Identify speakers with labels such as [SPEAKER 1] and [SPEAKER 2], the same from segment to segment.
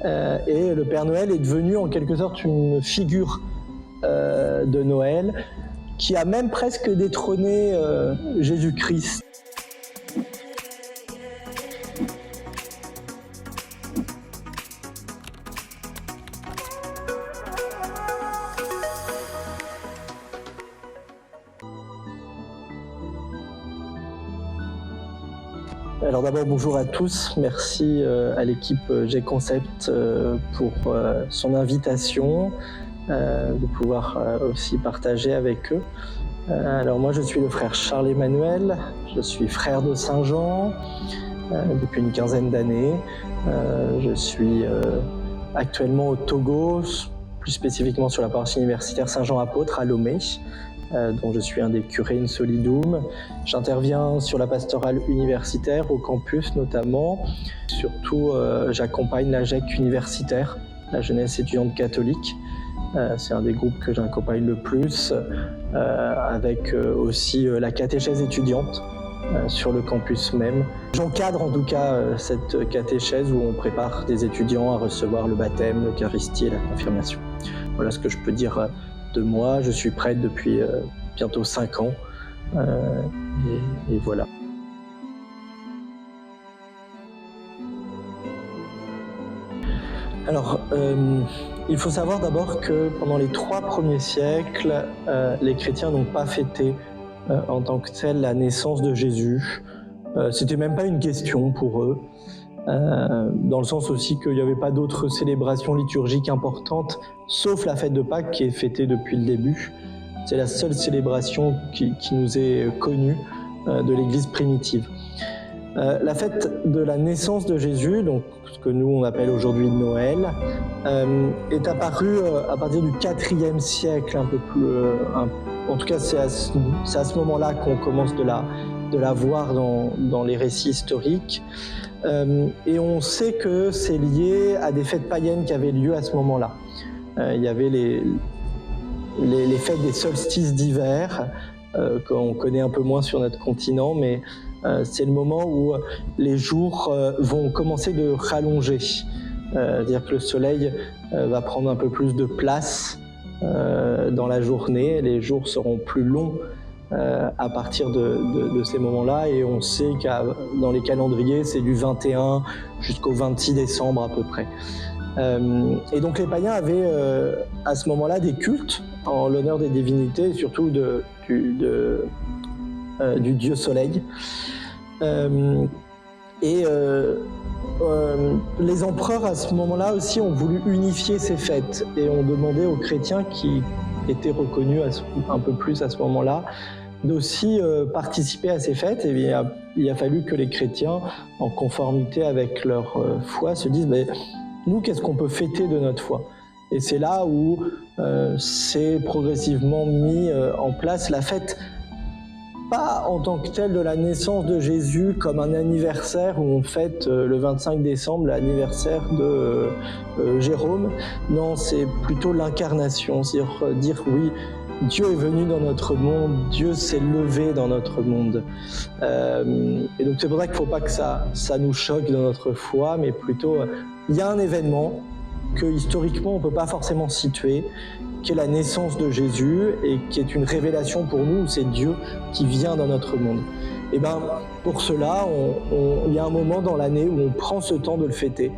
[SPEAKER 1] Et le Père Noël est devenu en quelque sorte une figure de Noël qui a même presque détrôné Jésus-Christ. Alors d'abord, bonjour à tous. Merci à l'équipe G-Concept pour son invitation, de pouvoir aussi partager avec eux. Alors moi, je suis le frère Charles-Emmanuel. Je suis frère de Saint-Jean depuis une quinzaine d'années. Je suis actuellement au Togo, plus spécifiquement sur la paroisse universitaire Saint-Jean-Apôtre à Lomé, dont je suis un des curés in solidum. J'interviens sur la pastorale universitaire, au campus notamment. Surtout, j'accompagne la GEC universitaire, la jeunesse étudiante catholique. C'est un des groupes que j'accompagne le plus, avec aussi la catéchèse étudiante sur le campus même. J'encadre en tout cas cette catéchèse où on prépare des étudiants à recevoir le baptême, l'Eucharistie et la confirmation. Voilà ce que je peux dire de moi. Je suis prêtre depuis bientôt 5 ans et voilà. Alors, il faut savoir d'abord que pendant les 3 premiers siècles, les chrétiens n'ont pas fêté en tant que tel la naissance de Jésus. C'était même pas une question pour eux, dans le sens aussi qu'il n'y avait pas d'autres célébrations liturgiques importantes, sauf la fête de Pâques qui est fêtée depuis le début. C'est la seule célébration qui nous est connue de l'Église primitive. La fête de la naissance de Jésus, donc ce que nous on appelle aujourd'hui Noël, est apparue à partir du IVe siècle, un peu plus. En tout cas, c'est à ce moment-là qu'on commence de la voir dans les récits historiques. Et on sait que c'est lié à des fêtes païennes qui avaient lieu à ce moment-là. Il y avait les fêtes des solstices d'hiver, qu'on connaît un peu moins sur notre continent, mais c'est le moment où les jours vont commencer de rallonger. C'est-à-dire que le soleil va prendre un peu plus de place dans la journée, les jours seront plus longs à partir de ces moments-là, et on sait que dans les calendriers, c'est du 21 jusqu'au 26 décembre à peu près. Et donc les païens avaient à ce moment-là des cultes en l'honneur des divinités, et surtout du dieu soleil. Les empereurs à ce moment-là aussi ont voulu unifier ces fêtes et ont demandé aux chrétiens qui étaient reconnus un peu plus à ce moment-là d'aussi participer à ces fêtes. Et il a fallu que les chrétiens, en conformité avec leur foi, se disent nous, qu'est-ce qu'on peut fêter de notre foi? Et c'est là où s'est progressivement mis en place la fête, pas en tant que telle de la naissance de Jésus comme un anniversaire où on fête le 25 décembre l'anniversaire de Jérôme. Non, c'est plutôt l'incarnation, c'est-à-dire dire oui, Dieu est venu dans notre monde, Dieu s'est levé dans notre monde. Et donc c'est pour ça qu'il ne faut pas que ça nous choque dans notre foi, mais plutôt il y a un événement que historiquement on ne peut pas forcément situer, qui est la naissance de Jésus et qui est une révélation pour nous, c'est Dieu qui vient dans notre monde. Et pour cela, il y a un moment dans l'année où on prend ce temps de le fêter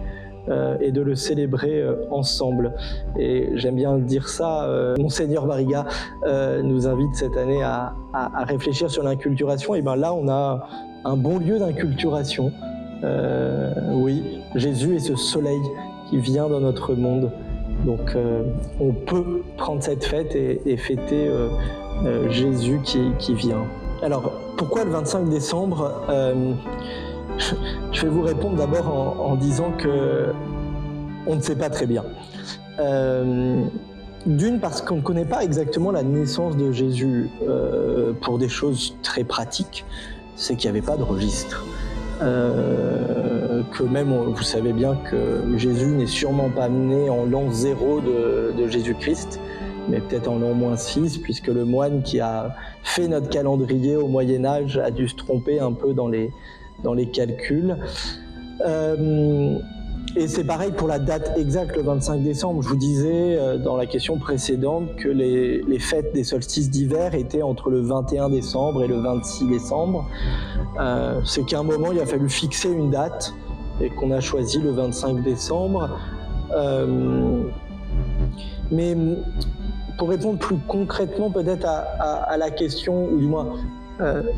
[SPEAKER 1] et de le célébrer ensemble. Et j'aime bien dire ça, Monseigneur Barriga nous invite cette année à réfléchir sur l'inculturation. Et là, on a un bon lieu d'inculturation. Oui, Jésus est ce soleil qui vient dans notre monde. Donc on peut prendre cette fête et fêter Jésus qui vient. Alors pourquoi le 25 décembre Je vais vous répondre d'abord en disant que on ne sait pas très bien. D'une, parce qu'on ne connaît pas exactement la naissance de Jésus pour des choses très pratiques, c'est qu'il n'y avait pas de registre. Que même, vous savez bien que Jésus n'est sûrement pas né en l'an 0 de Jésus-Christ, mais peut-être en l'an -6, puisque le moine qui a fait notre calendrier au Moyen-Âge a dû se tromper un peu dans les calculs. Et c'est pareil pour la date exacte, le 25 décembre. Je vous disais dans la question précédente que les fêtes des solstices d'hiver étaient entre le 21 décembre et le 26 décembre. C'est qu'à un moment, il a fallu fixer une date et qu'on a choisi le 25 décembre. Mais pour répondre plus concrètement peut-être à la question, ou du moins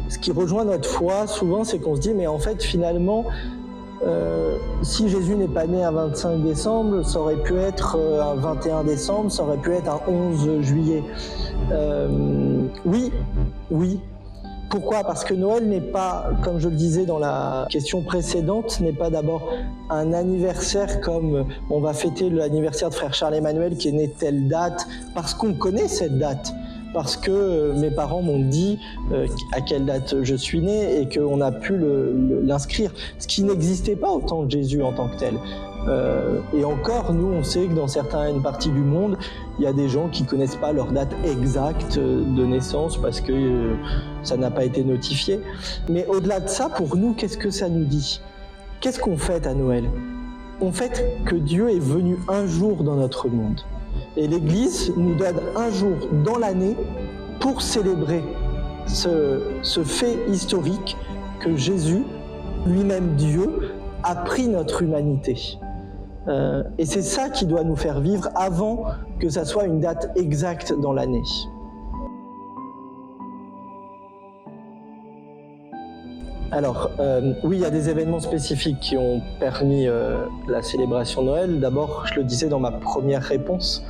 [SPEAKER 1] ce qui rejoint notre foi souvent, c'est qu'on se dit mais en fait finalement si Jésus n'est pas né un 25 décembre, ça aurait pu être un 21 décembre, ça aurait pu être un 11 juillet. Oui. Pourquoi ? Parce que Noël n'est pas, comme je le disais dans la question précédente, n'est pas d'abord un anniversaire comme on va fêter l'anniversaire de frère Charles-Emmanuel qui est né telle date, parce qu'on connaît cette date. Parce que mes parents m'ont dit à quelle date je suis né et qu'on a pu l'inscrire, ce qui n'existait pas au temps de Jésus en tant que tel. Et encore, nous, on sait que dans certaines parties du monde, il y a des gens qui ne connaissent pas leur date exacte de naissance parce que ça n'a pas été notifié. Mais au-delà de ça, pour nous, qu'est-ce que ça nous dit ? Qu'est-ce qu'on fête à Noël ? On fête que Dieu est venu un jour dans notre monde. Et l'Église nous donne un jour dans l'année pour célébrer ce fait historique que Jésus, lui-même Dieu, a pris notre humanité. Et c'est ça qui doit nous faire vivre avant que ça soit une date exacte dans l'année. Alors, oui, il y a des événements spécifiques qui ont permis la célébration de Noël. D'abord, je le disais dans ma première réponse,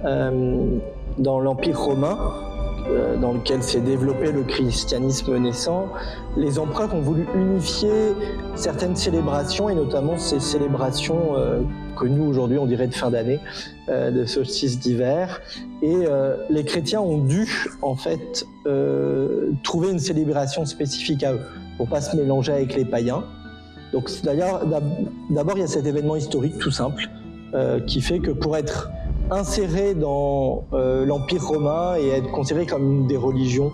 [SPEAKER 1] dans l'Empire romain, dans lequel s'est développé le christianisme naissant, les empereurs ont voulu unifier certaines célébrations, et notamment ces célébrations que nous, aujourd'hui, on dirait de fin d'année, de solstice d'hiver. Et les chrétiens ont dû, en fait, trouver une célébration spécifique à eux, pour pas se mélanger avec les païens. Donc d'ailleurs, d'abord il y a cet événement historique tout simple qui fait que pour être inséré dans l'Empire romain et être considéré comme une des religions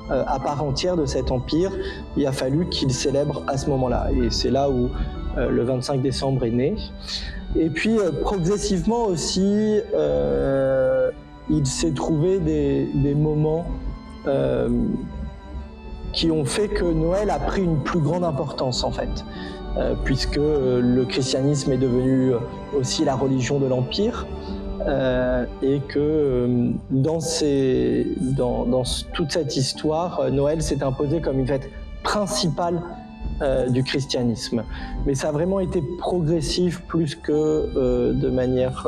[SPEAKER 1] à part entière de cet empire, il a fallu qu'il célèbre à ce moment-là. Et c'est là où le 25 décembre est né. Et puis progressivement aussi, il s'est trouvé des moments qui ont fait que Noël a pris une plus grande importance en fait, puisque le christianisme est devenu aussi la religion de l'Empire, et que dans toute cette histoire, Noël s'est imposé comme une fête principale du christianisme. Mais ça a vraiment été progressif plus que de manière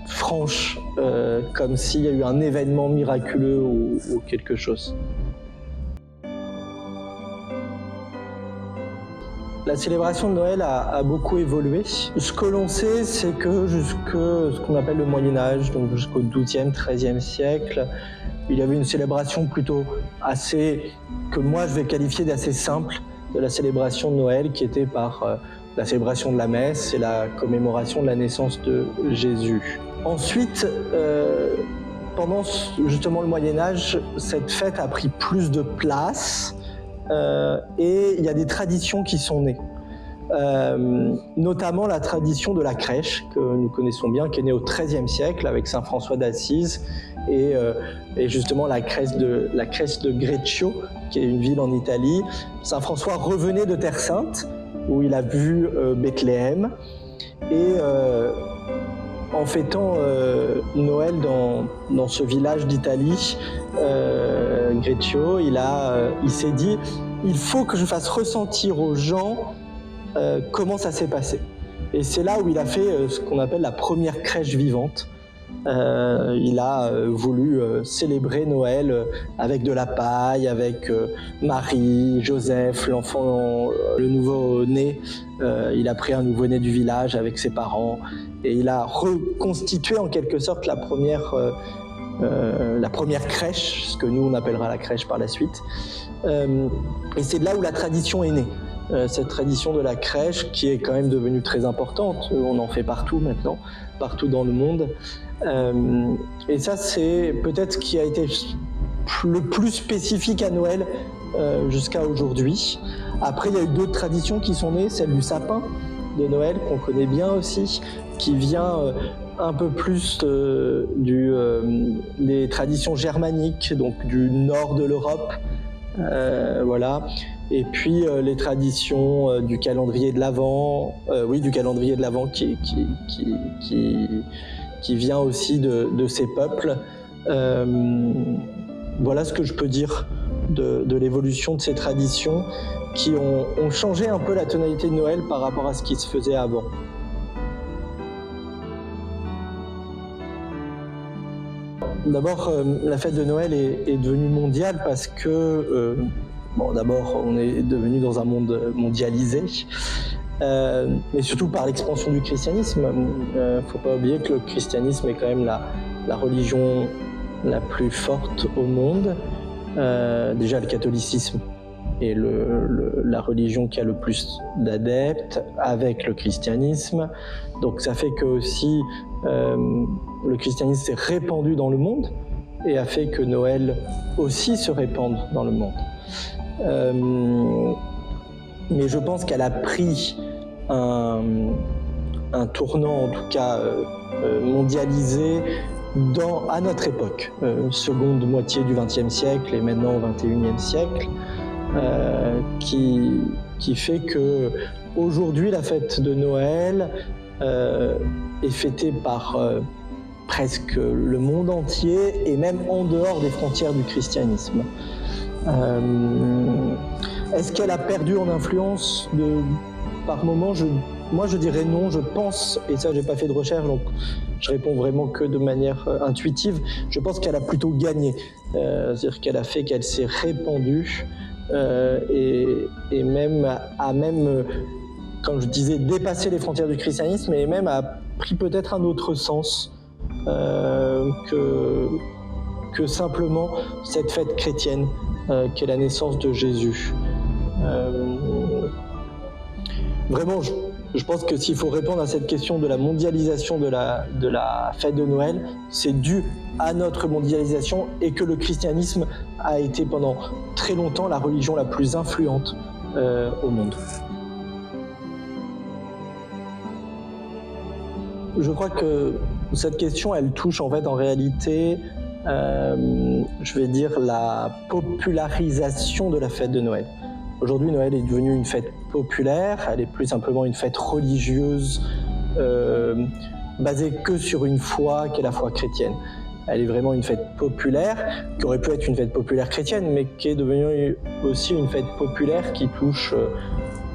[SPEAKER 1] franche, comme s'il y a eu un événement miraculeux ou quelque chose. La célébration de Noël a beaucoup évolué. Ce que l'on sait, c'est que jusque ce qu'on appelle le Moyen-Âge, donc jusqu'au XIIe, XIIIe siècle, il y avait une célébration plutôt que moi je vais qualifier d'assez simple, de la célébration de Noël, qui était par la célébration de la messe et la commémoration de la naissance de Jésus. Ensuite, pendant justement le Moyen-Âge, cette fête a pris plus de place et il y a des traditions qui sont nées. Notamment la tradition de la crèche, que nous connaissons bien, qui est née au XIIIe siècle avec saint François d'Assise et justement la crèche de Greccio, qui est une ville en Italie. Saint François revenait de Terre Sainte, où il a vu Bethléem, et en fêtant Noël dans ce village d'Italie, Greccio, il s'est dit « il faut que je fasse ressentir aux gens comment ça s'est passé ». Et c'est là où il a fait ce qu'on appelle la première crèche vivante. Il a voulu célébrer Noël avec de la paille, avec Marie, Joseph, l'enfant, le nouveau-né. Il a pris un nouveau-né du village avec ses parents et il a reconstitué en quelque sorte la première crèche, ce que nous on appellera la crèche par la suite. Et c'est de là où la tradition est née. Cette tradition de la crèche qui est quand même devenue très importante. On en fait partout maintenant, partout dans le monde. Et ça, c'est peut-être ce qui a été le plus spécifique à Noël jusqu'à aujourd'hui. Après, il y a eu d'autres traditions qui sont nées, celle du sapin de Noël, qu'on connaît bien aussi, qui vient un peu plus des traditions germaniques, donc du nord de l'Europe. Voilà. Et puis les traditions du calendrier de l'Avent, du calendrier de l'Avent qui vient aussi de ces peuples. Voilà ce que je peux dire de l'évolution de ces traditions qui ont changé un peu la tonalité de Noël par rapport à ce qui se faisait avant. D'abord, la fête de Noël est devenue mondiale parce que, d'abord, on est devenu dans un monde mondialisé, mais surtout par l'expansion du christianisme. Faut pas oublier que le christianisme est quand même la religion la plus forte au monde. Déjà, le catholicisme est la religion qui a le plus d'adeptes avec le christianisme. Donc ça fait que aussi le christianisme s'est répandu dans le monde et a fait que Noël aussi se répande dans le monde. Mais je pense qu'elle a pris un tournant, en tout cas mondialisé, à notre époque, seconde moitié du XXe siècle et maintenant au XXIe siècle, qui fait que aujourd'hui la fête de Noël est fêtée par presque le monde entier et même en dehors des frontières du christianisme. Est-ce qu'elle a perdu en influence par moment? Moi je dirais non, je pense, et ça j'ai pas fait de recherche donc je réponds vraiment que de manière intuitive, je pense qu'elle a plutôt gagné, c'est-à-dire qu'elle a fait qu'elle s'est répandue et même comme je disais, dépassé les frontières du christianisme et même a pris peut-être un autre sens que simplement cette fête chrétienne qu'est la naissance de Jésus. Vraiment, je pense que s'il faut répondre à cette question de la mondialisation de la fête de Noël, c'est dû à notre mondialisation et que le christianisme a été pendant très longtemps la religion la plus influente au monde. Je crois que cette question, elle touche en fait en réalité, je vais dire, la popularisation de la fête de Noël. Aujourd'hui, Noël est devenue une fête populaire, elle est plus simplement une fête religieuse, basée que sur une foi qui est la foi chrétienne. Elle est vraiment une fête populaire, qui aurait pu être une fête populaire chrétienne, mais qui est devenue aussi une fête populaire qui touche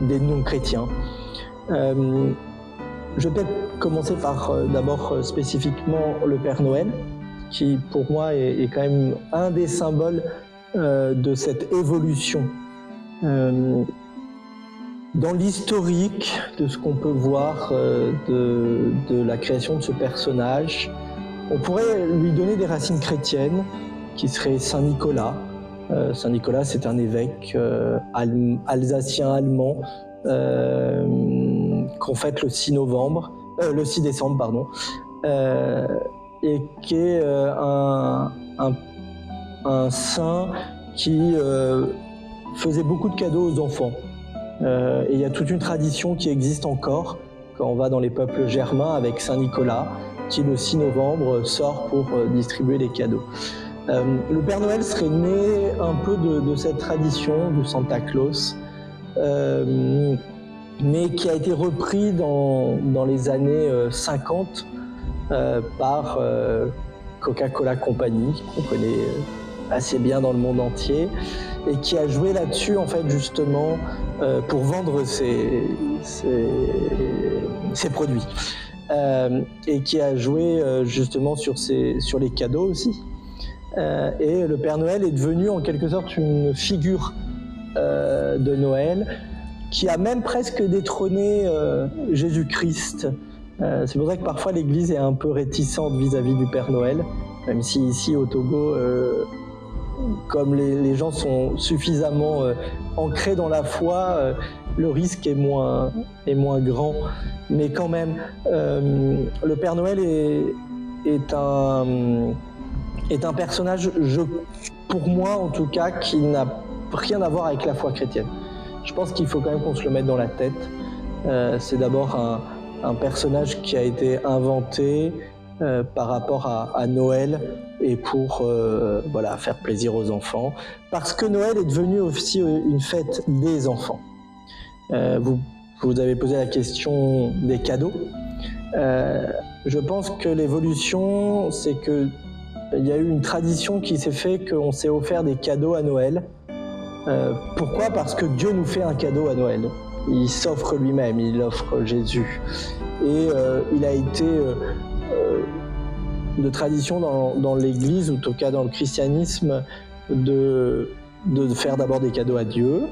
[SPEAKER 1] des non-chrétiens. Je vais peut-être commencer par d'abord spécifiquement le Père Noël, qui pour moi est quand même un des symboles de cette évolution. Dans l'historique de ce qu'on peut voir de la création de ce personnage, on pourrait lui donner des racines chrétiennes, qui serait Saint Nicolas. Saint Nicolas, c'est un évêque alsacien-allemand qu'on fête le 6 décembre, et qui est un saint qui faisait beaucoup de cadeaux aux enfants. Et il y a toute une tradition qui existe encore quand on va dans les peuples germains avec Saint Nicolas, qui le 6 novembre sort pour distribuer les cadeaux. Le Père Noël serait né un peu de cette tradition du Santa Claus, mais qui a été repris dans les années 50 par Coca-Cola Company, qu'on connaît assez bien dans le monde entier, et qui a joué là-dessus en fait justement pour vendre ses produits, et qui a joué justement sur les cadeaux aussi. Et le Père Noël est devenu en quelque sorte une figure de Noël qui a même presque détrôné Jésus-Christ. C'est pour ça que parfois l'Église est un peu réticente vis-à-vis du Père Noël, même si ici au Togo, comme les gens sont suffisamment ancrés dans la foi, le risque est moins grand. Mais quand même, le Père Noël est un personnage, pour moi en tout cas, qui n'a rien à voir avec la foi chrétienne. Je pense qu'il faut quand même qu'on se le mette dans la tête. C'est d'abord un personnage qui a été inventé par rapport à Noël et pour faire plaisir aux enfants, parce que Noël est devenu aussi une fête des enfants. Vous avez posé la question des cadeaux. Je pense que l'évolution, c'est qu'il y a eu une tradition qui s'est faite qu'on s'est offert des cadeaux à Noël. Pourquoi ? Parce que Dieu nous fait un cadeau à Noël. Il s'offre lui-même, il offre Jésus. Et il a été de tradition dans l'Église, ou en tout cas dans le christianisme, de faire d'abord des cadeaux à Dieu,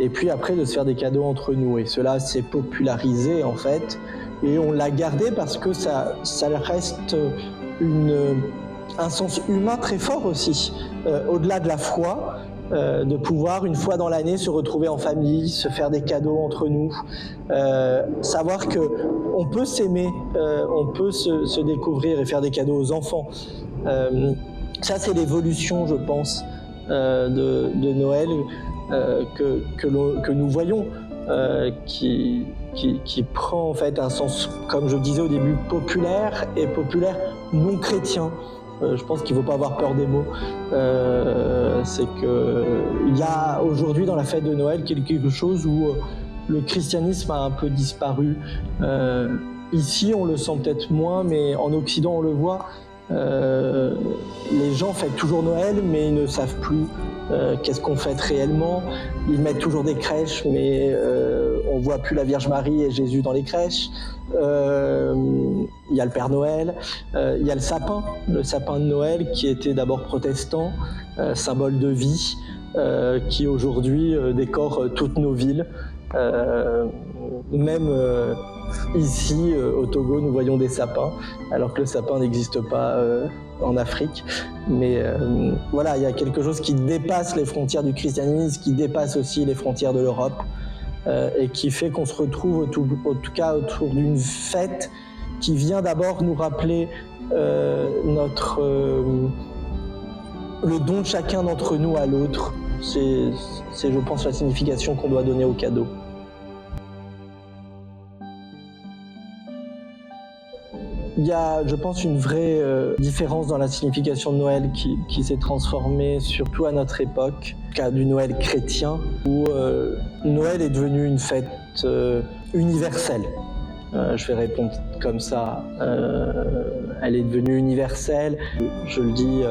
[SPEAKER 1] et puis après de se faire des cadeaux entre nous. Et cela s'est popularisé en fait, et on l'a gardé parce que ça reste un sens humain très fort aussi, au-delà de la foi. De pouvoir une fois dans l'année se retrouver en famille, se faire des cadeaux entre nous, savoir que on peut s'aimer, on peut se découvrir et faire des cadeaux aux enfants. Ça c'est l'évolution, je pense, de Noël que nous voyons, qui prend en fait un sens, comme je disais au début, populaire et populaire non chrétien. Je pense qu'il ne faut pas avoir peur des mots. C'est qu'il y a aujourd'hui dans la fête de Noël quelque chose où le christianisme a un peu disparu. Ici, on le sent peut-être moins, mais en Occident, on le voit. Les gens fêtent toujours Noël, mais ils ne savent plus qu'est-ce qu'on fête réellement. Ils mettent toujours des crèches, mais on ne voit plus la Vierge Marie et Jésus dans les crèches. Il y a le Père Noël, il y a le sapin de Noël qui était d'abord protestant, symbole de vie, qui aujourd'hui décore toutes nos villes. Même ici au Togo, nous voyons des sapins, alors que le sapin n'existe pas en Afrique. Mais voilà, il y a quelque chose qui dépasse les frontières du christianisme, qui dépasse aussi les frontières de l'Europe, et qui fait qu'on se retrouve en tout cas autour d'une fête qui vient d'abord nous rappeler le don de chacun d'entre nous à l'autre. C'est, je pense, la signification qu'on doit donner au cadeau. Il y a, je pense, une vraie différence dans la signification de Noël qui s'est transformée, surtout à notre époque, cas du Noël chrétien, où Noël est devenu une fête universelle. Je vais répondre comme ça. Elle est devenue universelle. Je le dis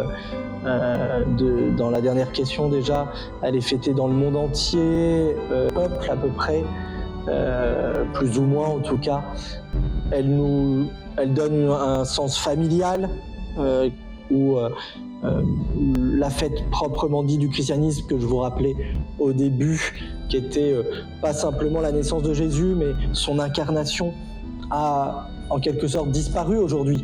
[SPEAKER 1] dans la dernière question déjà. Elle est fêtée dans le monde entier, peuple à peu près, plus ou moins en tout cas. Elle donne un sens familial où la fête proprement dit du christianisme que je vous rappelais au début, qui était pas simplement la naissance de Jésus, mais son incarnation, a en quelque sorte disparu aujourd'hui.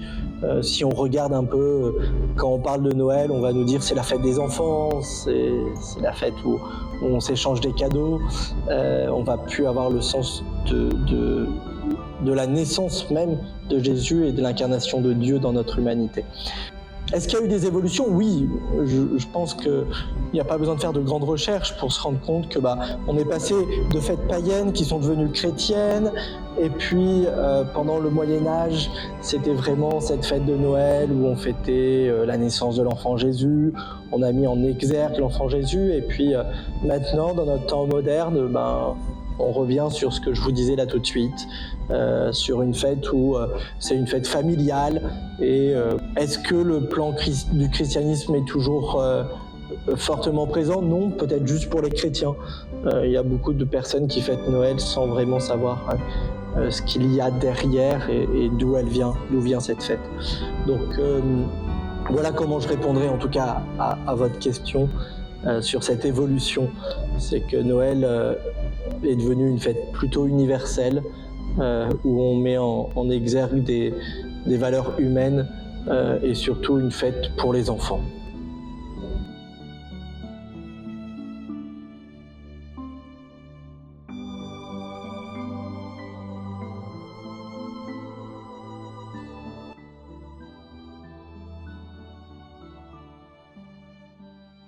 [SPEAKER 1] Si on regarde un peu, quand on parle de Noël, on va nous dire c'est la fête des enfants, c'est la fête où on s'échange des cadeaux, on va plus avoir le sens de la naissance même de Jésus et de l'incarnation de Dieu dans notre humanité. Est-ce qu'il y a eu des évolutions ? Oui, je pense qu'il n'y a pas besoin de faire de grandes recherches pour se rendre compte que on est passé de fêtes païennes qui sont devenues chrétiennes, et puis pendant le Moyen-Âge, c'était vraiment cette fête de Noël où on fêtait la naissance de l'enfant Jésus, on a mis en exergue l'enfant Jésus, et puis maintenant, dans notre temps moderne, on revient sur ce que je vous disais là tout de suite, sur une fête où c'est une fête familiale. Et est-ce que le plan du christianisme est toujours fortement présent ? Non, peut-être juste pour les chrétiens. Il y a beaucoup de personnes qui fêtent Noël sans vraiment savoir ce qu'il y a derrière et d'où vient cette fête. Donc voilà comment je répondrai en tout cas à votre question sur cette évolution. C'est que Noël est devenu une fête plutôt universelle, où on met en exergue des valeurs humaines, et surtout une fête pour les enfants.